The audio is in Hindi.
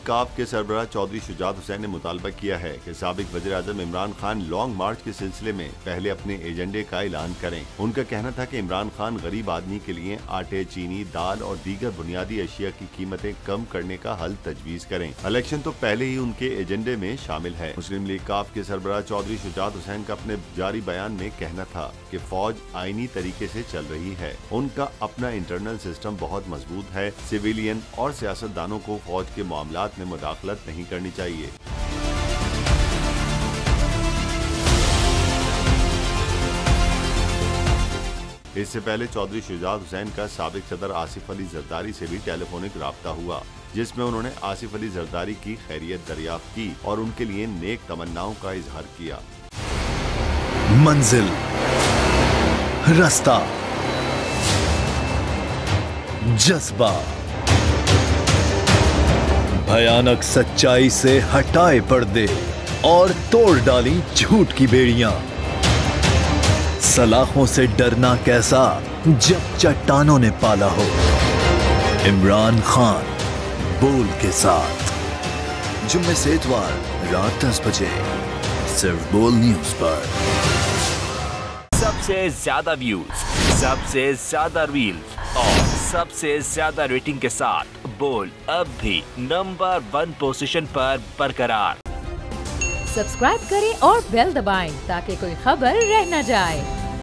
काफ के सरबराह चौधरी शुजात हुसैन ने मुतालबा किया है कि साबिक वज़ीर-ए-आज़म इमरान खान लॉन्ग मार्च के सिलसिले में पहले अपने एजेंडे का ऐलान करें। उनका कहना था कि इमरान खान गरीब आदमी के लिए आटे, चीनी, दाल और दीगर बुनियादी अशिया की कीमतें कम करने का हल तजवीज करें। इलेक्शन तो पहले ही उनके एजेंडे में शामिल है। मुस्लिम लीग काफ के सरबराह चौधरी शुजात हुसैन का अपने जारी बयान में कहना था कि फौज आईनी तरीके से चल रही है। उनका अपना इंटरनल सिस्टम बहुत मजबूत है। सिविलियन और सियासतदानों को फौज के मामलात में मुदाखलत नहीं करनी चाहिए। इससे पहले चौधरी शुजात हुसैन का साबिक सदर आसिफ अली जरदारी से भी टेलीफोनिक राब्ता हुआ, जिसमें उन्होंने आसिफ अली जरदारी की खैरियत दरियाफ्त की और उनके लिए नेक तमन्नाओं का इजहार किया। मंजिल, रास्ता, जज्बा, भयानक सच्चाई से हटाए पर्दे और तोड़ डाली झूठ की बेड़ियां। सलाखों से डरना कैसा जब चट्टानों ने पाला हो। इमरान खान बोल के साथ जुम्मे से इतवार रात 10 बजे सिर्फ बोल न्यूज पर। सबसे ज्यादा व्यूज, सबसे ज्यादा रील्स और सबसे ज्यादा रेटिंग के साथ बोल अब भी नंबर 1 पोजीशन पर बरकरार। सब्सक्राइब करें और बेल दबाएं ताकि कोई खबर रह न जाए।